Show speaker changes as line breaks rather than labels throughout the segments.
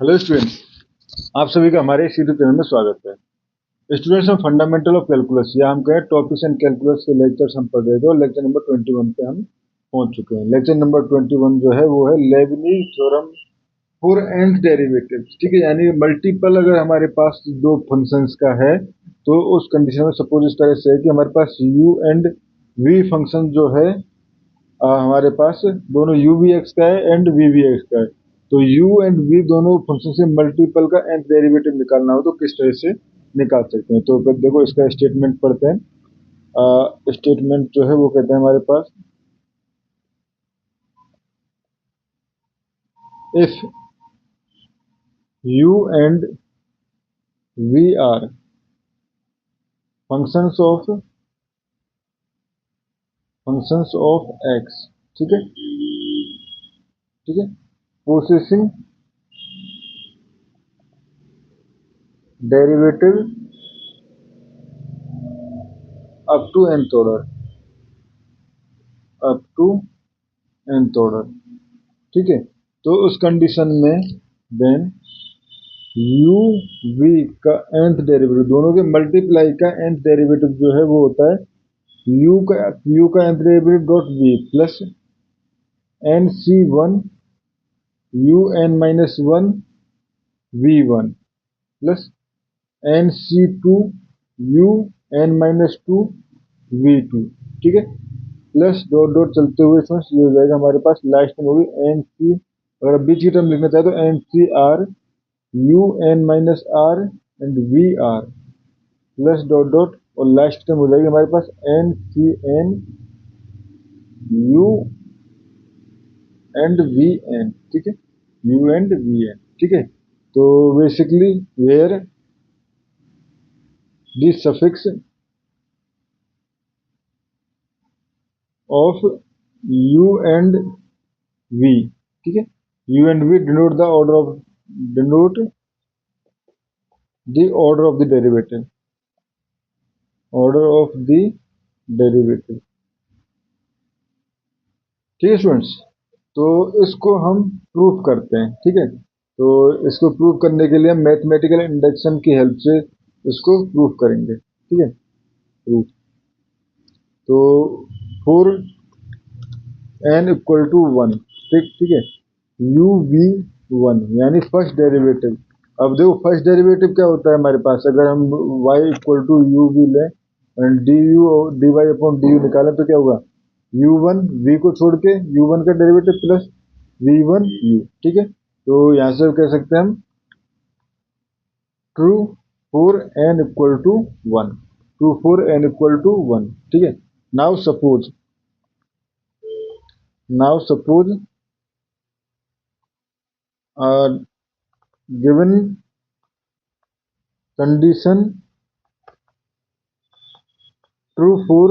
Hello students, आप सभी का हमारे इस यूट्यूब चैनल में स्वागत है। स्टूडेंट्स, हम फंडामेंटल ऑफ कैलकुलस या हम कहें टॉपिक्स एंड कैलकुलस के लेक्चर्स हम पढ़ रहे थे और लेक्चर नंबर 21 पे हम पहुंच चुके हैं। लेक्चर नंबर 21 जो है वो है Lebanese theorem for nth derivatives. ठीक है, यानी मल्टीपल अगर हमारे पास दो फंक्शंस का है तो उस कंडीशन में सपोज इस तरह से है कि हमारे पास u एंड v फंक्शन जो है हमारे पास दोनों u v x का है एंड v v x का है। तो u एंड v दोनों फंक्शन से मल्टीपल का nth डेरिवेटिव निकालना हो तो किस तरह से निकाल सकते हैं। तो फिर देखो इसका स्टेटमेंट पढ़ते हैं। स्टेटमेंट जो है वो कहते हैं हमारे पास, if u and v are functions of x, ठीक है, ठीक है, possessing derivative up to nth order, up to nth order, ठीक है। तो उस कंडीशन में देन u v का nth डेरिवेटिव दोनों के मल्टीप्लाई का nth डेरिवेटिव जो है वो होता है u का nth derivative dot v plus n c one u n minus one v one plus n c two u n minus two v two, ठीक है, प्लस डॉट डॉट चलते हुए इसमें ये हो जाएगा हमारे पास लास्ट में होगी एन सी, अगर बीच की टर्म लिखना चाहे तो N C R U N minus R and we R plus dot dot और लास्ट टर्म हो जाएगी हमारे पास N C N U and V N, ठीक है, यू एंड वी एन, ठीक है। तो basically where the suffix of U and V, ठीक है, U and V denote the order of denote the order of the derivative, order of the derivative, ठीक है students. तो इसको हम प्रूफ करते हैं, ठीक है। तो इसको प्रूफ करने के लिए हम मैथमेटिकल इंडक्शन की हेल्प से इसको प्रूफ करेंगे, ठीक है, प्रूफ। तो for n equal to one, ठीक है, u v वन यानी फर्स्ट डेरिवेटिव। अब देखो फर्स्ट डेरिवेटिव क्या होता है हमारे पास, अगर हम y equal to you V लें and D U D Y upon D U निकालें तो क्या होगा, यू वन वी को छोड़ के यू वन का derivative plus we one u, ठीक है। तो यहाँ से कह सकते हैं हम true for n equal to one, true for n equal to one, ठीक है। Now suppose given condition true for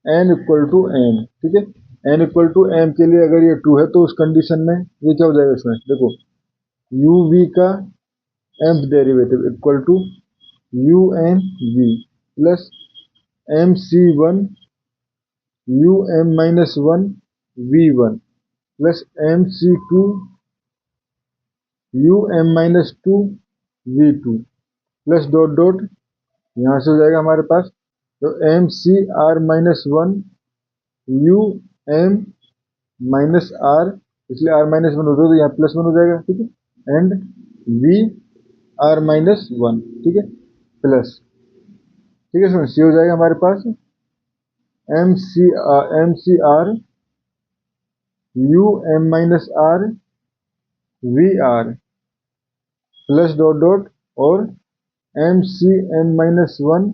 n equal to m, ठीक है, n इक्वल टू m के लिए अगर ये ट्रू है तो उस कंडीशन में ये क्या हो जाएगा, इसमें देखो u v का mth derivative equal to u n v plus m c one u m minus one v one plus m c two u m minus two v two plus dot dot यहाँ से हो जाएगा हमारे पास तो m C R minus one you M minus r, इसलिए r minus one होता है तो यहाँ प्लस वन हो जाएगा, ठीक है, and we are minus one, ठीक है, प्लस, ठीक है स्टूडेंट्स, ये हो जाएगा हमारे पास एम सी R U M minus R V R plus dot dot और M C M minus one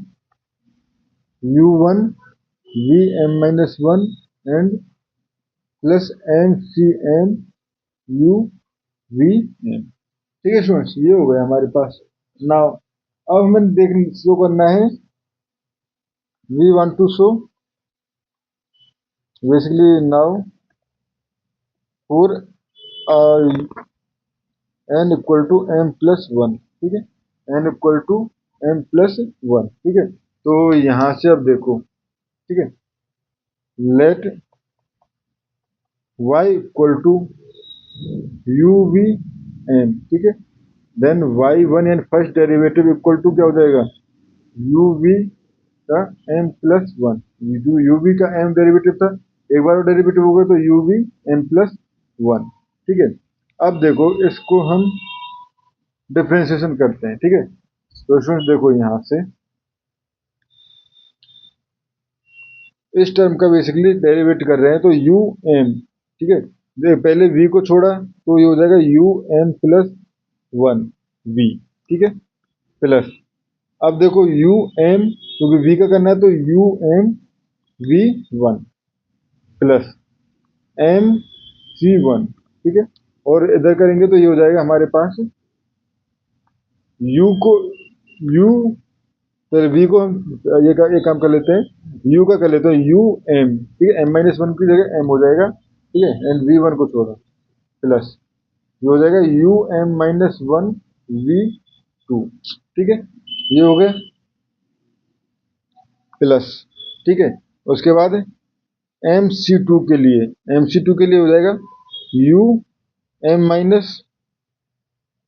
U one V M minus one and plus M C M U V M, ठीक है students, ये हो गया हमारे पास। Now अब हमें show करना है, we want to show basically now for n equal to M plus one, ठीक है, n equal to M plus one, ठीक है। तो यहां से अब देखो, ठीक है, let y equal to you V M, ठीक है। देन y1 यानी फर्स्ट डेरिवेटिव इक्वल टू क्या हो जाएगा, यू वी का m plus one. U v का m डेरिवेटिव था, एक बार वो डेरिवेटिव हो गया तो u v m plus one, ठीक है। अब देखो इसको हम डिफ्रेंशिएशन करते हैं, ठीक है। तो स्टूडेंट्स देखो यहाँ से इस टर्म का बेसिकली डेरिवेट कर रहे हैं तो यू एम, ठीक है। पहले v को छोड़ा तो ये हो जाएगा you M plus one v, ठीक है, प्लस अब देखो यू एम क्योंकि v का करना है तो you M we one plus M C one, ठीक है। और इधर करेंगे तो ये हो जाएगा हमारे पास u को u, तो v को हम ये काम कर लेते हैं, u का कर लेते हैं यू एम, ठीक है। m माइनस वन की जगह m हो जाएगा, ठीक है, एंड वी वन को छोड़ा प्लस ये हो जाएगा you M minus one v two, ठीक है, ये हो गया प्लस, ठीक है। उसके बाद एम सी टू के लिए हो जाएगा यू एम माइनस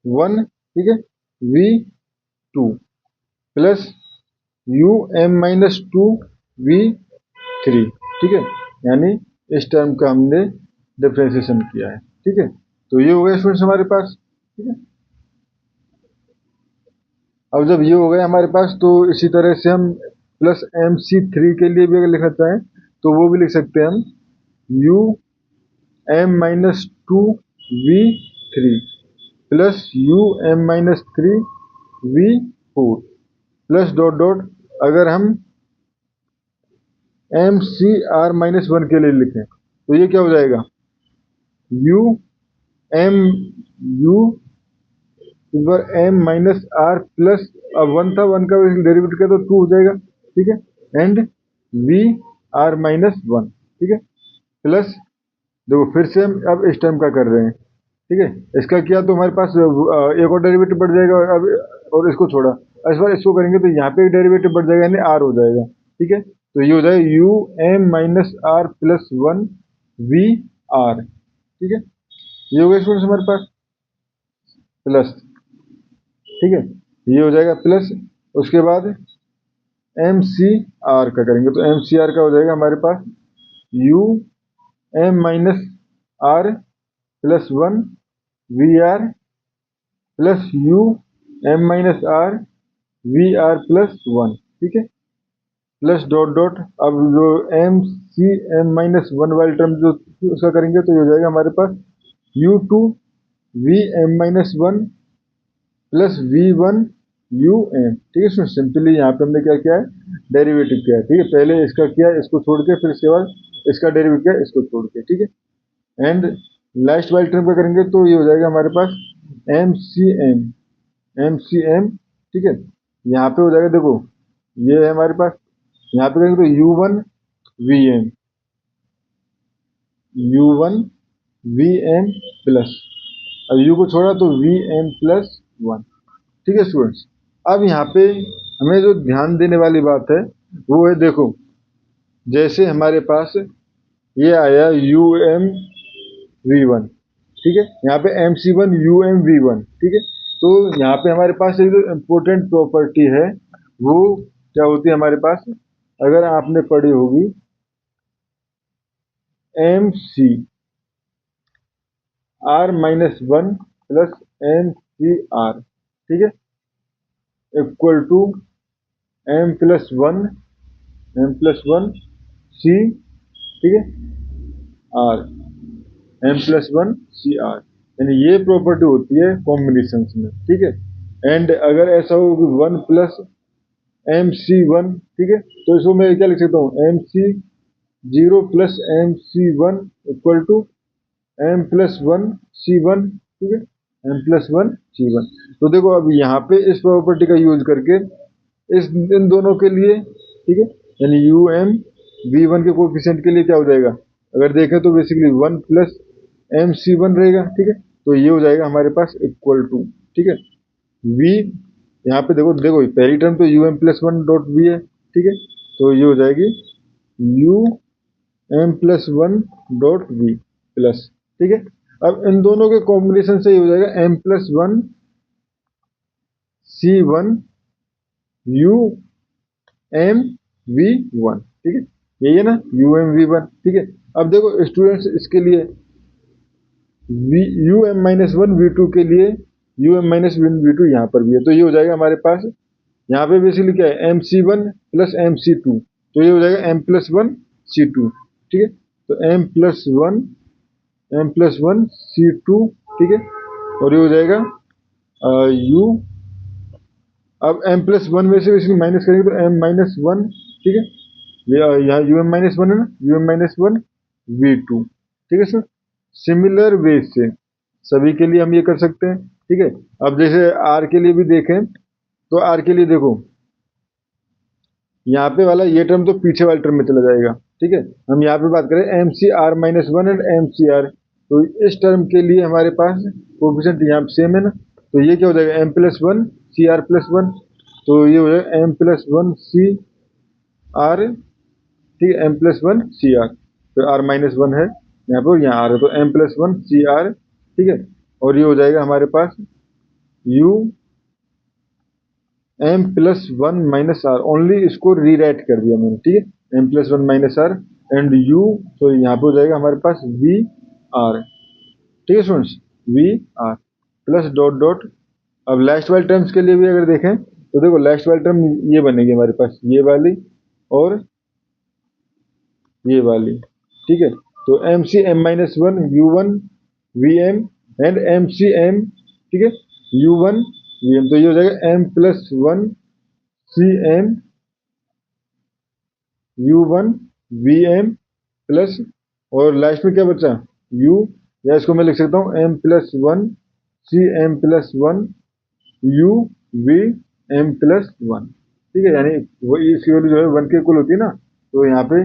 वन, ठीक है, v two plus you M minus two we three, ठीक है। यानी इस टर्म का हमने डिफ्रेंशिएशन किया है, ठीक है। तो ये हो गया स्टूडेंट्स हमारे पास, ठीक है। अब जब ये हो गया हमारे पास तो इसी तरह से हम प्लस एम सी थ्री के लिए भी अगर लिखना चाहें तो वो भी लिख सकते हैं हम U M minus two we three plus you M minus three V four plus dot dot अगर हम M C R minus one के लिए लिखें तो ये क्या हो जाएगा you M U M minus R plus, अब वन था, वन का डेरिवेटिव किया तो टू हो जाएगा, ठीक है, and we are minus one, ठीक है, प्लस देखो फिर से हम अब इस टर्म का कर रहे हैं, ठीक है। इसका किया तो हमारे पास एक और डेरिवेटिव बढ़ जाएगा, अब और इसको छोड़ा, इस बार इसको करेंगे तो यहाँ पे एक डेरिवेटिव बढ़ जाएगा यानी आर हो जाएगा, ठीक है। तो ये हो जाएगा you M minus R plus one V R, ठीक है, ये हो गया स्टूडेंट्स हमारे पास प्लस, ठीक है, ये हो जाएगा प्लस। उसके बाद एम सी आर का करेंगे तो एम सी आर का हो जाएगा हमारे पास U M minus R plus one V R plus you M minus R V R plus one, ठीक है, प्लस डॉट डॉट अब जो M C M minus one वाली टर्म जो उसका करेंगे तो ये हो जाएगा हमारे पास U two V M minus one plus we one you M, ठीक है। सिंपली यहाँ पे हमने क्या किया है डेरिवेटिव किया है, ठीक है, पहले इसका किया इसको छोड़ के फिर इसके बाद इसका डेरिवेटिव किया इसको छोड़ के, ठीक है। एंड लास्ट वाली टर्म पे करेंगे तो ये हो जाएगा हमारे पास एम सी एम, ठीक है, यहाँ पे हो जाएगा देखो ये है हमारे पास, यहाँ पे करेंगे तो U one V M plus, अब यू को छोड़ा तो वी एम प्लस वन, ठीक है स्टूडेंट्स। अब यहाँ पे हमें जो ध्यान देने वाली बात है वो है देखो जैसे हमारे पास ये आया यू एम वी वन, ठीक है, यहाँ पे M C one you M we one, ठीक है। तो यहाँ पे हमारे पास एक जो इम्पोर्टेंट प्रॉपर्टी है वो क्या होती है हमारे पास, अगर आपने पढ़ी होगी M C R minus one plus M C R, ठीक है, equal to M plus one C, ठीक है, R M plus one C R, यानी ये प्रॉपर्टी होती है कॉम्बिनेशन में, ठीक है। एंड अगर ऐसा हो कि one plus M C one, ठीक है, तो इसको मैं क्या लिख सकता हूँ M C zero plus M C one equal to M plus one C one, ठीक है, M plus one C one. तो देखो अब यहाँ पे इस प्रॉपर्टी का यूज करके इन दोनों के लिए, ठीक है, यानी यू एम वी वन के कोफिशिएंट के लिए क्या हो जाएगा अगर देखें तो basically one plus M C one रहेगा, ठीक है। तो ये हो जाएगा हमारे पास इक्वल टू, ठीक है, वी यहाँ पे देखो देखो पहली टर्म तो you M plus one dot V है, ठीक है, तो ये हो जाएगी U M plus one dot V, plus, ठीक है। अब इन दोनों के कॉम्बिनेशन से ये हो जाएगा m+1 C1 U M V1, ठीक है, यही है ना UMV1, ठीक है। अब देखो स्टूडेंट्स, इसके लिए UM-1 V2 के लिए UM-1 V2 यहाँ पर भी है, तो ये हो जाएगा हमारे पास यहाँ पे बेसिकली क्या है MC1 प्लस MC2, तो ये हो जाएगा M+1 C2, ठीक है। तो M+1 ठीक है, और ये हो जाएगा U। अब M+1 में से बेसिकली माइनस करेंगे तो M-1, ठीक है, ये यहाँ UM-1 है ना, UM-1 V2, ठीक है सर। सिमिलर वे से सभी के लिए हम ये कर सकते हैं, ठीक है। अब जैसे R के लिए भी देखें तो R के लिए देखो यहाँ पे वाला ये टर्म तो पीछे वाले टर्म में चला जाएगा, ठीक है। हम यहाँ पे बात करें MC(R-1) एंड MC(R), तो इस टर्म के लिए हमारे पास कोफिशिएंट यहाँ सेम है ना, तो ये क्या हो जाएगा M+1 CR+1, तो ये हो जाएगा M+1 CR, ठीक है, M+1 CR, तो R-1 है यहाँ पर, यहाँ R है, तो M+1 CR, ठीक है, और ये हो जाएगा हमारे पास U M+1 - R, ओनली इसको रीराइट कर दिया मैंने, ठीक है, M+1 - R एंड U, तो यहाँ पे हो जाएगा हमारे पास VR, ठीक है students, VR plus dot dot. अब लास्ट वाले टर्म्स के लिए भी अगर देखें तो देखो लास्ट वाले टर्म ये बनेगी हमारे पास, ये वाली और ये वाली, ठीक है। तो MC(M-1) U1 VM and MC(M), ठीक है, U1 VM, तो ये हो जाएगा M+1 CM U1 VM plus, और लास्ट में क्या बचा U, या इसको मैं लिख सकता हूँ M+1 CM+1 U VM+1, ठीक है, यानी वो इसकी वैल्यू जो है 1 के इक्वल होती है ना, तो यहाँ पे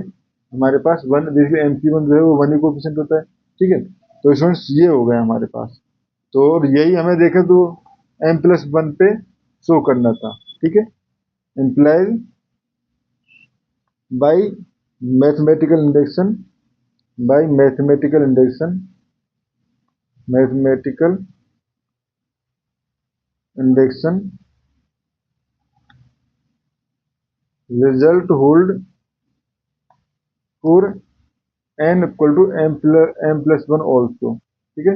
हमारे पास 1, देखिए MC1 जो है वो 1 ही कोफिशिएंट होता है, ठीक है। तो स्टूडेंट्स ये हो गया हमारे पास, तो यही हमें देखें तो M+1 पे शो करना था, ठीक है, implies by mathematical induction, by mathematical induction result hold for n equal to m+1 also, ठीक है,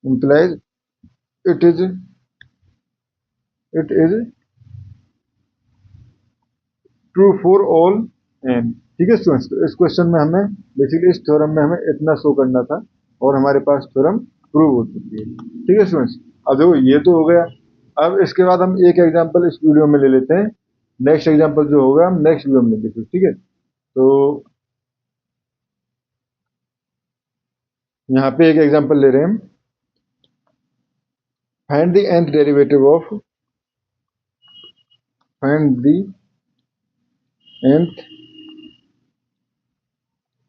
implies it is true for all n, ठीक है स्टूडेंट्स। तो इस क्वेश्चन में हमें बेसिकली इस थ्योरम में हमें इतना शो करना था और हमारे पास थ्योरम प्रूव हो चुकी है, ठीक है स्टूडेंट्स। अब देखो ये तो हो गया, अब इसके बाद हम एक एग्जांपल इस वीडियो में ले लेते हैं, नेक्स्ट एग्जांपल जो होगा हम नेक्स्ट वीडियो में देखेंगे, ठीक है। तो यहाँ पे एक एग्जांपल ले रहे हैं हम, find the nth derivative of, find the nth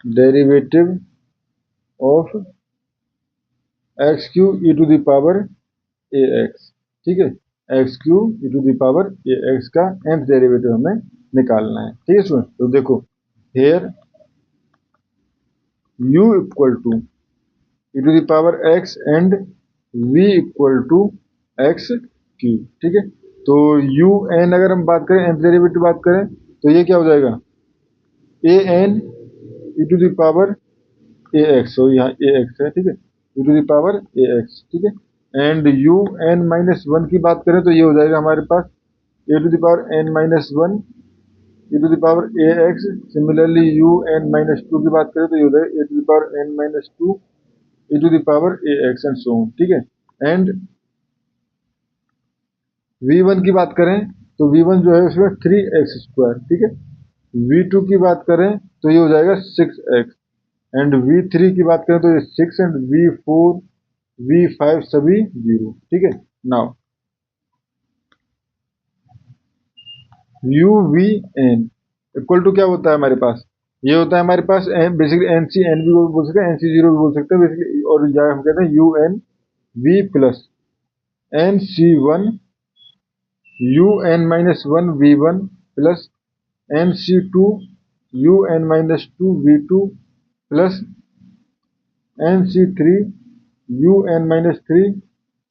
derivative of x³ e⁴ ax, ठीक है, x³ e⁴ ax का nth डेरिवेटिव हमें निकालना है, ठीक है स्टूडेंट। तो देखो here u equal to e⁴x and v equal to x³, ठीक है। तो un अगर हम बात करें, nth डेरिवेटिव बात करें तो ये क्या हो जाएगा an e⁴ax, तो यहाँ ax है, ठीक है, e⁴ax, ठीक है, एंड un-1 की बात करें तो ये हो जाएगा हमारे पास an-1 e⁴ax, सिमिलरली un-2 की बात करें तो ये हो जाएगा an-2 e⁴ax and so on, ठीक है। एंड v1 की बात करें तो v1 जो है उसमें 3x², ठीक है। v2 की बात करें तो ये हो जाएगा 6x, एंड v3 की बात करें तो ये 6, एंड v4 v5 सभी 0, ठीक है। नाउ UVN इक्वल टू क्या होता है हमारे पास, ये होता है हमारे पास बेसिकली NC(N) भी बोल सकते हैं, NC0 भी बोल सकते हैं बेसिकली, और या हम कहते हैं UNV plus NC1 UN-1 V1 plus NC2 UN-2 V2 plus NC3 UN-3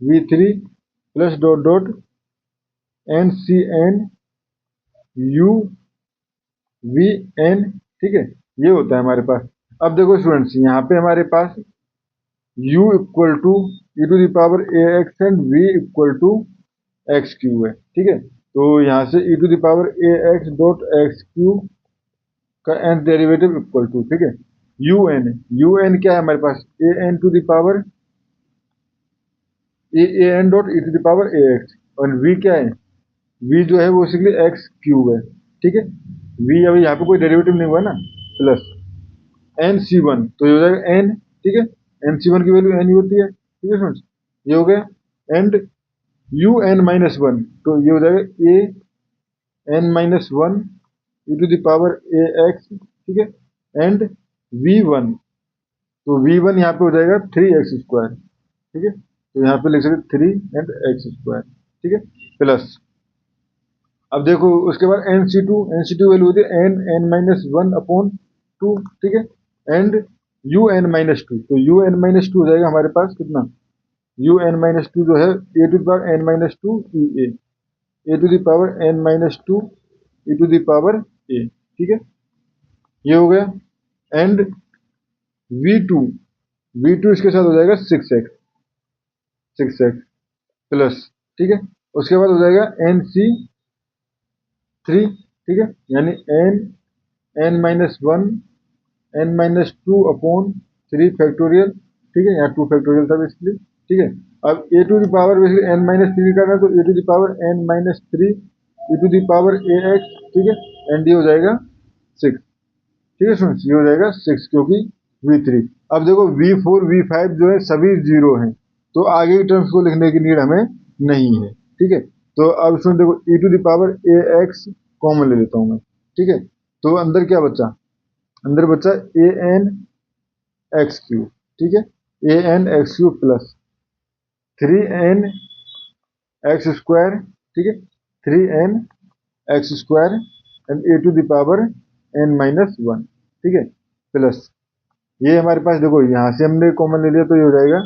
V3 plus dot dot NCN UVN, ठीक है, ये होता है हमारे पास। अब देखो स्टूडेंट्स, यहाँ पे हमारे पास u equal to e to the power ax and v equal to X Q है, ठीक है। तो यहाँ से e to the power ax dot X Q का nth डेरिवेटिव इक्वल टू, ठीक है, un क्या है हमारे पास, an to the power an dot e to the power ax, और v क्या है, v जो है वो बेसिकली एक्स क्यूब है, ठीक है। v अभी यहाँ पे कोई डेरिवेटिव नहीं हुआ ना, प्लस nc1, तो ये हो जाएगा n, ठीक है, nc1 की वैल्यू n ही होती है, ठीक है फ्रेंड्स, ये हो गया। एंड un-1, तो ये हो जाएगा an-1 e to the power ax, ठीक है, एंड v1, तो v1 यहाँ पे हो जाएगा 3x², ठीक है, तो यहाँ पे लिख सकते 3 and x², ठीक है, प्लस अब देखो उसके बाद NC2 वैल्यू होती है n-1/2, ठीक है, एंड UN-2, तो UN-2 हो जाएगा हमारे पास कितना, UN-2 जो है a to the power n-2 EA, a to the power n-2 e to the power a, ठीक है, ये हो गया। एंड V2 इसके साथ हो जाएगा 6x प्लस, ठीक है, उसके बाद हो जाएगा NC3, ठीक है, यानी n-1 n-2/3 फैक्टोरियल, ठीक है, यहाँ 2 फैक्टोरियल था बेसिकली, ठीक है। अब a to the power basically n-3 करना है, तो a to the power n-3 e to the power ax, ठीक है, एंड ये हो जाएगा 6, ठीक है स्टूडेंट्स, ये हो जाएगा 6 क्योंकि V3। अब देखो V4 V5 जो है सभी 0 हैं, तो आगे की टर्म्स को लिखने की नीड हमें नहीं है, ठीक है। तो अब स्टूडेंट देखो e to the power ax common ले लेता हूँ मैं, ठीक है, तो अंदर क्या बचा, अंदर बचा an(x³), ठीक है, an(x³ प्लस 3n(x²), ठीक है, 3n(x² and a to the power n-1, ठीक है, प्लस ये हमारे पास देखो यहाँ से हमने कॉमन ले लिया, तो ये हो जाएगा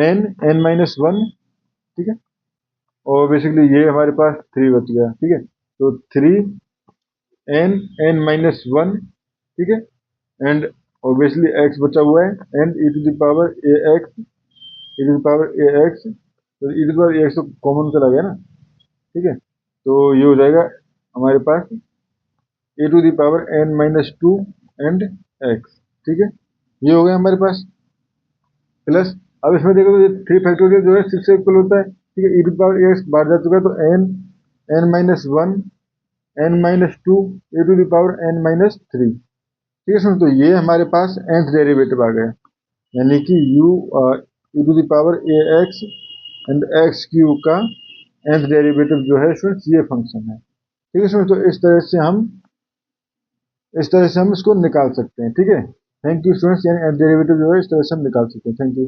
n(n-1), ठीक है, और बेसिकली ये हमारे पास 3 बच गया, ठीक है, तो 3n(n-1), ठीक है, एंड ऑब्वियसली x बचा हुआ है, and e to the power ax, e to the power ax, तो e to the power ax तो कॉमन चला गया ना, ठीक है, तो ये हो जाएगा हमारे पास e to the power n-2 and x, ठीक है, ये हो गया हमारे पास, प्लस अब इसमें देखो तो ये 3 फैक्टोरियल जो है 6 से इक्वल होता है, ठीक है, e to the power ax बाहर जा चुका है, तो n-1 n-2 e to the power n-3, ठीक है सुन, तो ये हमारे पास nth डेरिवेटिव आ गया, यानी कि e to the power ax and x³ का nth डेरिवेटिव जो है स्टूडेंट्स ये फंक्शन है, ठीक है स्टूडेंट्स, तो इस तरह से हम इसको निकाल सकते हैं, ठीक है। थैंक यू स्टूडेंट्स, यानी nth डेरिवेटिव जो है इस तरह से हम निकाल सकते हैं। Thank you.